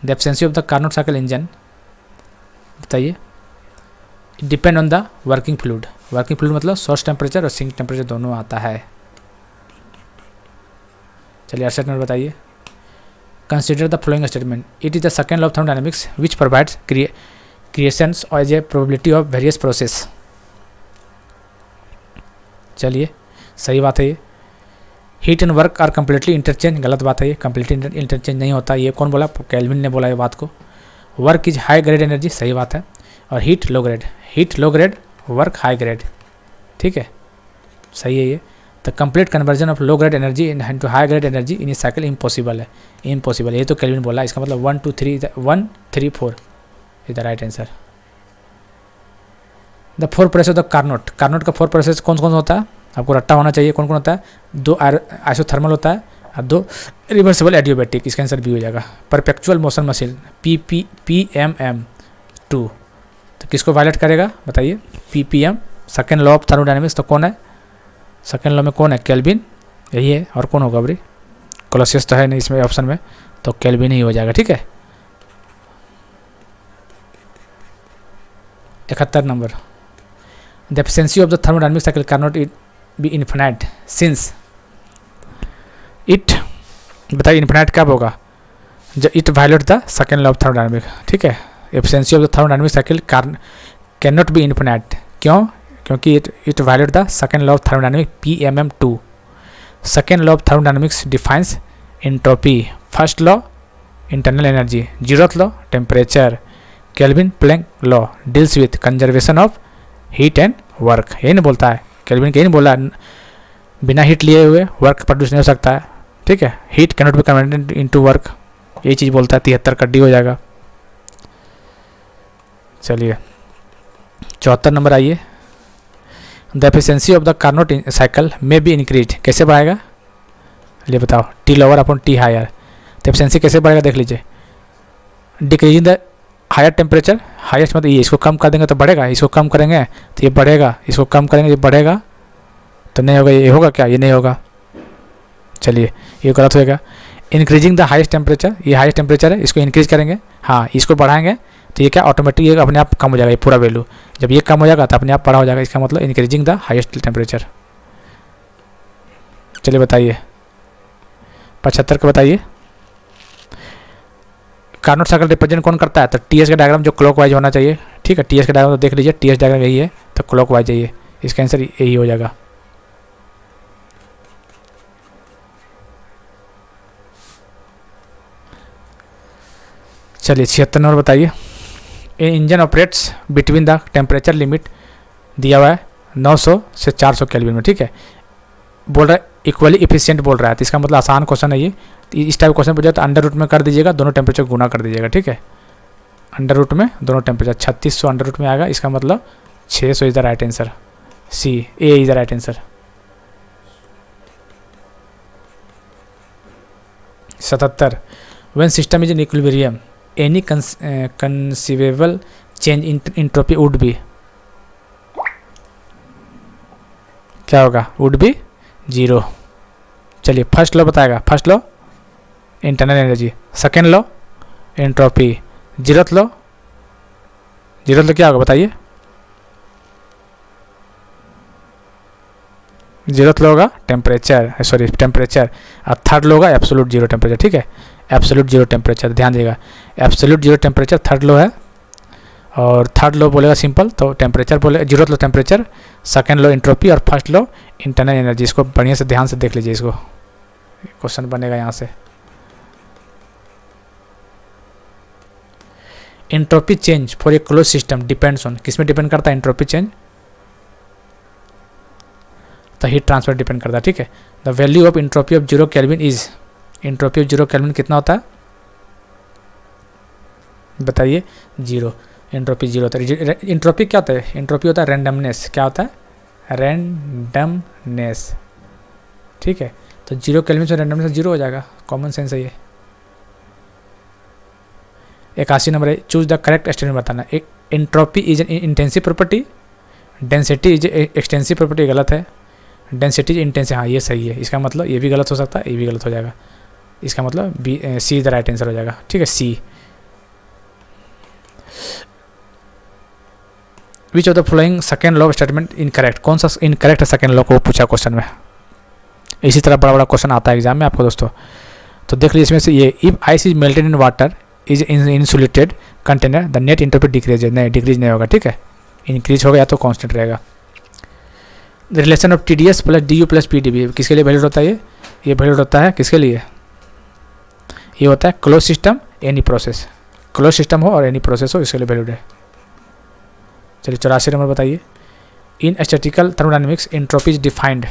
The efficiency of the Carnot cycle engine बताइए। Depend on the working fluid, working fluid मतलब source temperature और sink temperature दोनों आता है। चलिए 68 number बताइए। Consider the flowing statement, it is the second law of thermodynamics which provides creations as a probability of various process. चलिए सही बात है ये। Heat and work are completely interchange, गलत बात है ये, कम्प्लीटली इंटरचेंज नहीं होता। ये कौन बोला? केल्विन ने बोला ये बात को। Work is high grade energy, सही बात है, और heat low grade, work high grade, ठीक है, सही है ये। The complete conversion of low grade energy into high grade energy in A cycle impossible है, इम्पॉसिबल, ये तो केल्विन बोला। इसका मतलब 1 2 3 4 is the right answer. The 4 process of the Carnot, Carnot का 4 प्रोसेस कौन कौन होता है? आपको रट्टा होना चाहिए। कौन कौन होता है? 2 आइसोथर्मल होता है और 2 रिवर्सिबल एडियोबैटिक, इसका आंसर भी हो जाएगा। परपेचुअल मोशन मशीन PPM2, तो किसको वायलेट करेगा बताइए? PPM, second law of thermodynamics. तो कौन है सेकेंड लॉ में? कौन है? केल्विन, यही है। और कौन होगा भाई? क्लॉसियस तो है नहीं इसमें ऑप्शन में, तो केल्विन ही हो जाएगा, ठीक है। 71 number. The efficiency of the thermodynamic cycle can not be infinite since it, बताइए इन्फिनाइट कब होगा? जब it violate the second law of thermodynamic, ठीक है। Efficiency of the thermodynamic cycle can not be infinite, क्यों? क्योंकि it violate the second law of thermodynamic PMM2। Second law of thermodynamics defines entropy, first law internal energy, zeroth law temperature, Kelvin Planck law deals with conservation of heat and work. यही नहीं बोलता है kelvin, यही नहीं बोला बिना heat लिए हुए वर्क प्रोड्यूस नहीं हो सकता है, ठीक है। Heat can not be converted into work, यही चीज़ बोलता है। 73 कड्डी हो जाएगा। चलिए 74 नंबर आइए। The efficiency of the Carnot cycle में बी इंक्रीज, कैसे बढ़ाएगा? ये बताओ। T lower upon T higher, तो एफिशिएंसी कैसे बढ़ेगा देख लीजिए। Decreasing the higher temperature, highest मतलब ये, इसको कम कर देंगे तो बढ़ेगा, इसको कम करेंगे तो ये बढ़ेगा, इसको कम करेंगे ये बढ़ेगा, तो नहीं होगा। ये होगा क्या? ये नहीं होगा। चलिए ये गलत होएगा। इंक्रीजिंग द हाईएस्ट टेम्परेचर, ये हाईएस्ट टेम्परेचर है, इसको इंक्रीज करेंगे, हाँ इसको बढ़ाएंगे तो ये क्या ऑटोमेटिक ये अपने आप कम हो जाएगा, ये पूरा वैल्यू। जब ये कम हो जाएगा तो अपने आप बड़ा हो जाएगा, इसका मतलब इंक्रीजिंग द हाईएस्ट टेम्परेचर। चलिए बताइए 75 का बताइए। कार्नोट साइकिल रिप्रेजेंट कौन करता है? तो टीएस का डायग्राम जो क्लॉकवाइज होना चाहिए, ठीक है। टीएस का डायग्राम तो देख लीजिए, टीएस डायग्राम यही है, तो क्लॉकवाइज चाहिए, इसका आंसर यही हो जाएगा। चलिए 76 नंबर बताइए। A engine operates between the temperature limit दिया हुआ है 900 से 400 केल्विन में, ठीक है। बोल रहा है इक्वली इफिशिएंट बोल रहा है, तो इसका मतलब आसान क्वेश्चन है ये। इस टाइप क्वेश्चन पूछा जाए तो अंडर रूट में कर दीजिएगा, दोनों टेम्परेचर गुना कर दीजिएगा, ठीक है। अंडर रूट में दोनों टेम्परेचर 3600 अंडर रूट में आएगा, इसका मतलब 600 is the right answer. C A is the right answer. 77 when system is in equilibrium any conceivable change in entropy would be, क्या होगा? Would be 0। चलिए फर्स्ट लॉ बताएगा, first law internal energy, second law entropy, zeroth law क्या होगा बताइए? Zeroth law होगा temperature, sorry temperature, और third law होगा एब्सोल्यूट जीरो टेम्परेचर, ठीक है। एब्सोल्यूट जीरो टेम्परेचर, ध्यान दीजिएगा, absolute zero temperature third law है, और थर्ड लॉ बोलेगा सिंपल तो टेम्परेचर बोलेगा, zeroth law temperature, second law entropy, और फर्स्ट लॉ इंटरनल एनर्जी। इसको बढ़िया से ध्यान से देख लीजिए, इसको क्वेश्चन बनेगा यहाँ से। Entropy change for a close system depends on, किसमें डिपेंड करता है एंट्रोपी चेंज? तो हीट ट्रांसफर डिपेंड करता है, ठीक है। The value of entropy of 0 kelvin is, entropy of 0 kelvin कितना होता है बताइए? 0। एंट्रोपी 0 होता है। एंट्रोपी क्या होता है? एंट्रोपी होता है रैंडमनेस, क्या होता है? रैंडमनेस, ठीक है। तो 0 केल्विन से रैंडमनेस 0 हो जाएगा, कॉमन सेंस है ये। 81 नंबर है, चूज द करेक्ट स्टेटमेंट बताना। Entropy is an intensive property, density is extensive property, गलत है। डेंसिटी इज इंटेंसिव, हाँ ये सही है। इसका मतलब ये भी गलत हो सकता है, ये भी गलत हो जाएगा, इसका मतलब B, C the right answer हो जाएगा, ठीक है, C. Which of the following second law of statement incorrect, कौन सा इनकरेक्ट है सेकेंड लॉ को पूछा क्वेश्चन में। इसी तरह बड़ा बड़ा क्वेश्चन आता है एग्जाम में आपको दोस्तों, तो देख लीजिए इसमें से ये, if ice is melted in water is insulated container the net entropy decrease, नहीं डिक्रीज नहीं होगा, ठीक है, इंक्रीज होगा या तो कांस्टेंट रहेगा। The relation of TdS plus DU plus PdV किसके लिए वैलिड होता है? ये वैलिड होता है किसके लिए? ये होता है close system any process, close system हो और एनी प्रोसेस हो, इसके लिए वैलिड है। चलिए 84 नंबर बताइए। In statical thermodynamics entropy is defined,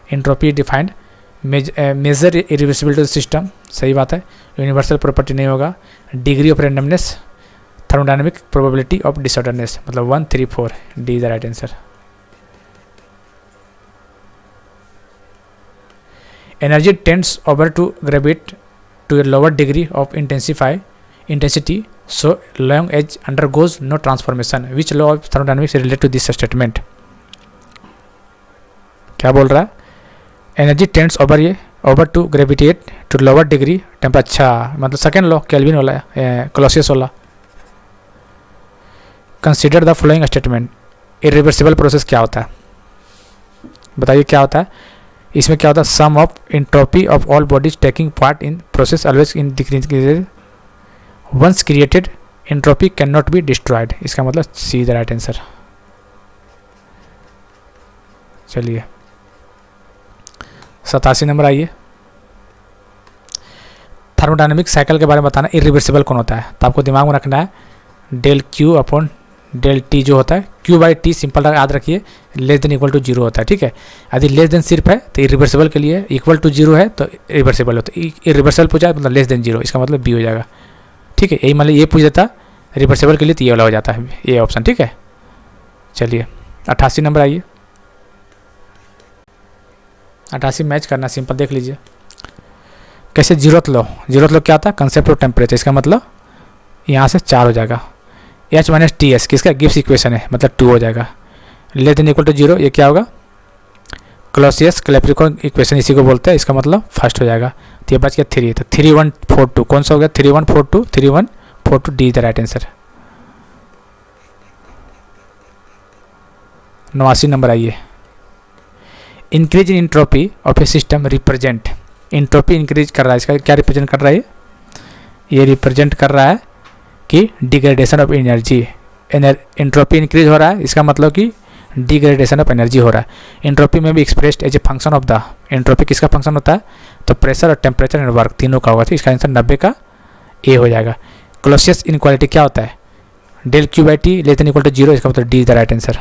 entropy is defined measure irreversibility of system, सही बात है। यूनिवर्सल प्रॉपर्टी नहीं होगा। Degree of randomness, thermodynamic probability of disorderness, मतलब 1, 3, 4, D is the right answer. Energy tends over to gravitate to a lower degree of intensity so long as undergoes no transformation. Which law of thermodynamics is related to this statement? क्या बोल रहा है? Energy tends over to gravitate to lower degree temperature, अच्छा मतलब second law Kelvin वाला है, Clausius वाला। Consider the following statement, irreversible process क्या होता है बताइए? क्या होता है इसमें? क्या होता है? Sum of entropy of all bodies taking part in process always in decrease, once created entropy can not be destroyed, इसका मतलब सी द राइट आंसर। चलिए 87 नंबर आइए। थर्मोडायनेमिक साइकिल के बारे में बताना, इरिवर्सिबल कौन होता है? तो आपको दिमाग में रखना है del Q upon del T जो होता है, Q/T सिंपल याद रखिए, लेस देन इक्वल टू 0 होता है, ठीक है। यदि लेस देन सिर्फ है तो इरिवर्सिबल के लिए, इक्वल टू 0 है तो रिवर्सिबल होता है। इरिवर्सिबल पूछा है मतलब लेस देन 0, इसका मतलब बी हो जाएगा, ठीक है। यही मतलब ये पूछ देता रिवर्सिबल के लिए तो ये वाला हो जाता है, ये ऑप्शन, ठीक है। चलिए 88 नंबर आइए। 88 मैच करना सिंपल, देख लीजिए कैसे। जीरोथ लॉ क्या होता है? कंसेप्ट ऑफ टेम्परेचर, इसका मतलब यहाँ से 4 हो जाएगा। H - TS किसका? गिब्स इक्वेशन है, मतलब 2 हो जाएगा। लेस देन इक्वल टू 0, ये क्या होगा? क्लॉसियस-क्लैपेरॉन इक्वेशन इसी को बोलते हैं, इसका मतलब फर्स्ट हो जाएगा। तो ये बच गया 3, तो 3142 कौन सा हो गया, 3142 D is the right answer. 89 number आइए। Increase in entropy of a system represent, entropy increase कर रहा है, इसका क्या रिप्रेजेंट कर रहा है, ये रिप्रेजेंट कर रहा है कि degradation of energy, entropy increase हो रहा है, इसका मतलब कि डिग्रेडेशन ऑफ एनर्जी हो रहा है। एंट्रोपी में भी expressed as a function of the, entropy किसका फंक्शन होता है, तो प्रेशर और टेम्परेचर एंड वर्क तीनों का होगा। तो इसका आंसर 90 का ए हो जाएगा। क्लॉसियस इनक्वालिटी क्या होता है, del Q by T less than equal to 0, इसका मतलब D is the right answer.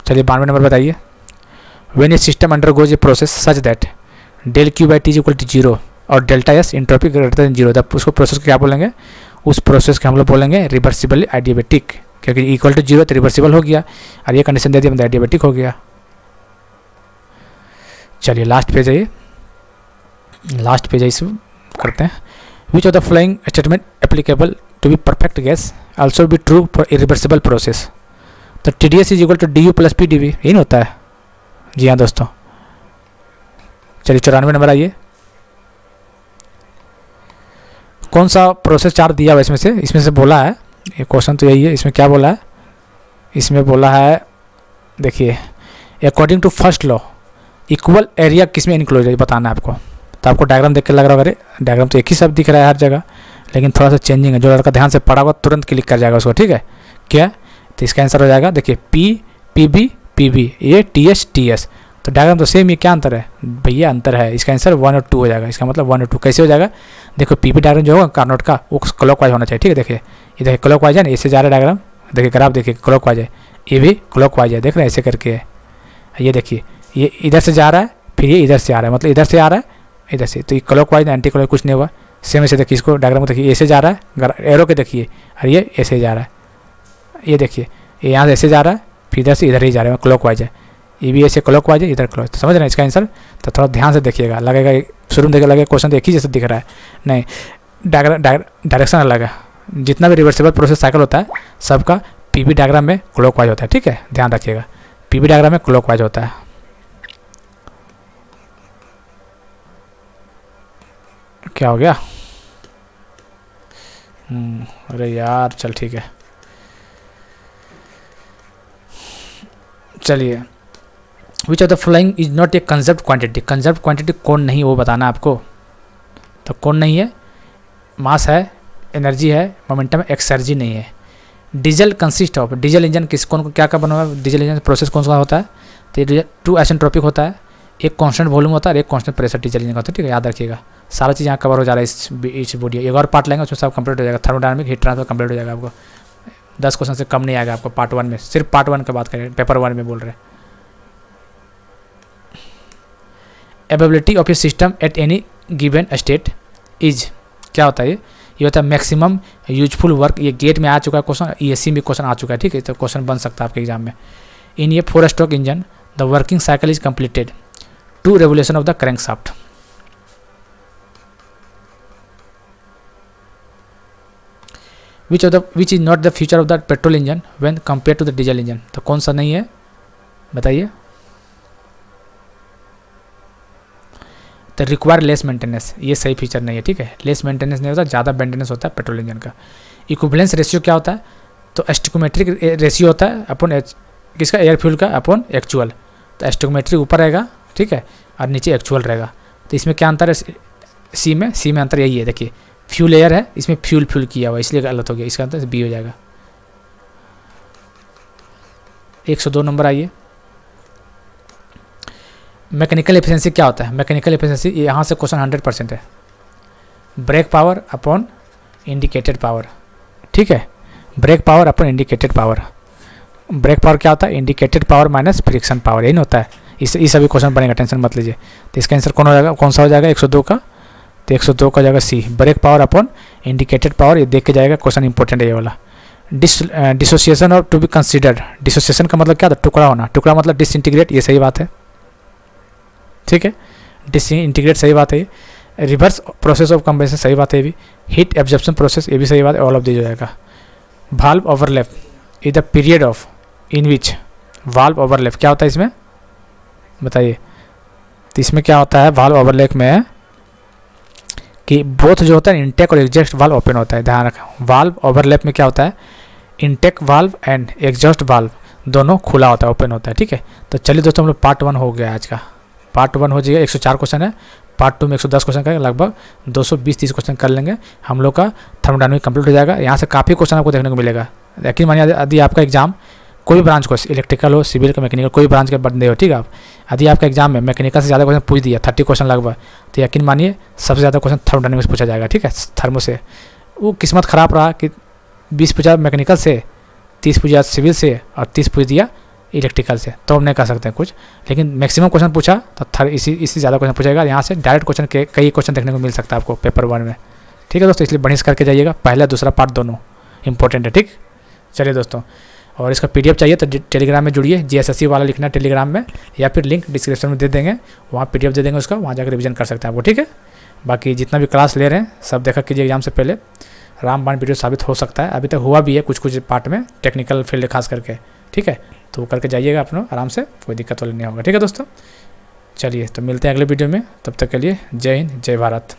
चलिए 92 नंबर बताइए। When a system undergoes a process such that del Q by T is equal to 0 और delta S entropy greater than 0, तब उसको process को क्या बोलेंगे, उस प्रोसेस के हम लोग बोलेंगे रिवर्सिबल एडियाबेटिक, क्योंकि इक्वल टू 0 तो रिवर्सिबल हो गया और ये कंडीशन दे दी मतलब एडियाबेटिक हो गया। चलिए लास्ट पेज है, लास्ट पेज है, इसे करते हैं। Which of the following statement applicable to be perfect gas also be true for irreversible process, तो T D S is equal to D U plus P D V, यही होता है। जी हाँ दोस्तों। चलिए 94 नंबर आइए। कौन सा प्रोसेस चार्ट दिया हुआ इसमें से बोला है, ये क्वेश्चन तो यही है, इसमें क्या बोला है, इसमें बोला है देखिए, according to first law equal area किस में इनक्लोज है बताना है आपको। तो आपको डायग्राम देख के लग रहा होगा, अरे डायग्राम तो एक ही शब्द दिख रहा है हर जगह, लेकिन थोड़ा सा चेंजिंग है, जो लड़का ध्यान से पढ़ा होगा तुरंत क्लिक कर जाएगा उसको, ठीक है क्या। तो इसका आंसर हो जाएगा देखिए P P V P V, ये टी एस टी एस, तो डायग्राम तो सेम, ये क्या अंतर है भैया, अंतर है। इसका आंसर 1 और 2 हो जाएगा, इसका मतलब 1 और 2 कैसे हो जाएगा, देखो पीपी डायग्राम जो होगा कार्नोट का वो क्लॉकवाइज होना चाहिए, ठीक है। देखिए ये देखिए क्लॉकवाइज है ना, इससे जा रहा है डायग्राम, देखिए ग्राफ देखिए क्लॉकवाइज है, ये भी क्लॉकवाइज है, देख रहे हैं ऐसे करके है। ये देखिए ये इधर से जा रहा है, फिर ये इधर से आ रहा है, मतलब इधर से आ रहा है इधर से, तो ये क्लॉकवाइज एंटी क्लॉक कुछ नहीं हुआ। सेम ऐसे देखिए इसको डायग्राम को देखिए, ऐसे जा रहा है एरो के देखिए, और ये ऐसे जा रहा है, ये देखिए ये यहाँ से ऐसे जा रहा है, फिर इधर से इधर ही जा रहा है, क्लॉकवाइज है, ये भी ऐसे क्लॉकवाइज है, इधर क्लॉक, तो समझ रहे हैं इसका आंसर। तो थोड़ा ध्यान से देखिएगा, लगेगा शुरू में लगेगा क्वेश्चन तो एक ही जैसे दिख रहा है, नहीं डायरेक्शन अलग है। जितना भी रिवर्सिबल प्रोसेस साइकिल होता है सबका पीबी डायग्राम में क्लॉकवाइज होता है, ठीक है, ध्यान रखिएगा पीबी डायग्राम में क्लॉकवाइज होता है। क्या हो गया, अरे यार चल ठीक है। चलिए which of the following is not A conserved quantity, conserved quantity कौन नहीं वो बताना आपको। तो कौन नहीं है, मास है, एनर्जी है, मोमेंटम, एक्सर्जी नहीं है। Diesel consist of, diesel engine किस कौन को क्या क्या बना हुआ है, डीजल इंजन प्रोसेस कौन सा होता है, तो ये 2 आइसेंट्रोपिक होता है, एक कांस्टेंट वॉल्यूम होता है और एक कांस्टेंट प्रेशर डीजल इंजन का होता है, ठीक है, याद रखिएगा। सारा चीज़ यहाँ कवर हो जा रहा है इस वीडियो, एक और पार्ट लेंगे उसमें सब कंप्लीट हो जाएगा, थर्मोडायनामिक हीट ट्रांसफर कंप्लीट हो जाएगा आपको। 10 क्वेश्चन से कम नहीं आएगा आपको पार्ट 1 में, सिर्फ पार्ट 1 की बात करें, पेपर 1 में बोल रहे हैं। Ability of a system at any given state is, क्या होता है ये होता है मैक्सिमम यूजफुल वर्क। ये गेट में आ चुका है क्वेश्चन, ईएससी में क्वेश्चन आ चुका है, ठीक है, तो क्वेश्चन बन सकता है आपके एग्जाम में। इन ये 4 stroke engine the working cycle is completed 2 revolution of the crankshaft. Which is not the feature of the petrol engine when compare to the diesel engine, तो कौन सा नहीं है बताइए। तो रिक्वायर लेस मेंटेनेंस, ये सही फीचर नहीं है, ठीक है, लेस मेंटेनेंस नहीं होता, ज़्यादा मेंटेनेंस होता है पेट्रोल इंजन का। इक्विवेलेंस रेशियो क्या होता है, तो एस्टिकोमेट्रिक रेशियो होता है अपन किसका, एयर फ्यूल का अपन एक्चुअल, तो एस्टिकोमेट्रिक ऊपर रहेगा, ठीक है, और नीचे एक्चुअल रहेगा। तो इसमें क्या अंतर है, सी में अंतर यही है, देखिए फ्यूल एयर है, इसमें फ्यूल किया हुआ इसलिए गलत हो गया, इसका अंतर बी हो जाएगा। 102 नंबर आइए। मैकेनिकल एफिशिएंसी क्या होता है, मैकेनिकल एफिशिएंसी यहाँ से क्वेश्चन 100% है, brake power upon indicated power, ठीक है, brake power upon indicated power. Brake power क्या होता है, indicated power minus friction power, यही होता है। इस सभी क्वेश्चन बनेगा, टेंशन मत लीजिए। तो इसका आंसर कौन हो जाएगा, कौन सा हो जाएगा 102 का, तो 102 का जाएगा C, brake power upon indicated power. ये देख के जाएगा क्वेश्चन इंपॉर्टेंट है ये वाला। डिसोसिएशन और टू बी कंसिडर्ड, डिसोसिएशन का मतलब क्या था, टुकड़ा होना, टुकड़ा मतलब डिसइंटीग्रेट, ये सही बात है, ठीक है, डिसइंटीग्रेट सही बात है ये। रिवर्स प्रोसेस ऑफ कंबेशन सही बात है ये भी। हीट एब्जॉर्प्शन प्रोसेस ये भी सही बात है, ऑल ऑफ दिस हो जाएगा। Valve overlap is the period of in which valve overlap क्या होता है इसमें बताइए। तो इसमें क्या होता है वाल्व ओवरलैप में कि बोथ जो होता है इनटेक और एग्जॉस्ट वाल्व ओपन होता है। ध्यान रखें, वाल्व ओवरलैप में क्या होता है intake valve and exhaust valve दोनों खुला होता है, ओपन होता है। ठीक है, तो चलिए दोस्तों हम लोग पार्ट 1 हो गया आज का। पार्ट 1 हो जाएगा, 104 क्वेश्चन है। पार्ट 2 में 110 क्वेश्चन करेंगे, लगभग 220-30 क्वेश्चन कर लेंगे हम लोग का थर्मोडायनामिक कंप्लीट हो जाएगा। यहाँ से काफ़ी क्वेश्चन आपको देखने को मिलेगा। यकीन मानिए यदि आपका एग्जाम कोई ब्रांच को, इलेक्ट्रिकल हो, सिविल का, मैकेनिकल, कोई ब्रांच के बंदे हो, ठीक है, आप यदि आपका एग्जाम में मैकेनिकल से ज़्यादा क्वेश्चन पूछ दिया 30 क्वेश्चन लगभग, तो यकीन मानिए सबसे ज़्यादा क्वेश्चन थर्मोडायनामिक्स से पूछा जाएगा। ठीक है, थर्मो से वो किस्मत ख़राब रहा कि 20 पूछा मैकेनिकल से, 30 पूछा सिविल से और 30 पूछ दिया इलेक्ट्रिकल से, तो हम नहीं कर सकते हैं कुछ। लेकिन मैक्सिमम क्वेश्चन पूछा तो इसी ज़्यादा क्वेश्चन पूछेगा। यहाँ से डायरेक्ट क्वेश्चन के कई क्वेश्चन देखने को मिल सकता है आपको पेपर 1 में। ठीक है दोस्तों, इसलिए बढ़िया से करके जाइएगा, पहला दूसरा पार्ट दोनों इंपॉर्टेंट है। ठीक, चलिए दोस्तों, और इसका PDF चाहिए तो टेलीग्राम में जुड़िए, GSSC वाला लिखना टेलीग्राम में, या फिर लिंक डिस्क्रिप्शन में दे देंगे, वहाँ PDF दे देंगे उसका, वहाँ जाकर रिवीजन कर सकते हैं आपको। ठीक है, बाकी जितना भी क्लास ले रहे हैं सब देखा कीजिए एग्जाम से पहले। रामबाण वीडियो साबित हो सकता है, अभी तक हुआ भी है कुछ कुछ पार्ट में, टेक्निकल फील्ड खास करके। ठीक है, तो करके जाइएगा अपना आराम से, कोई दिक्कत वाली नहीं होगा। ठीक है दोस्तों, चलिए तो मिलते हैं अगले वीडियो में, तब तक के लिए जय हिंद, जय भारत।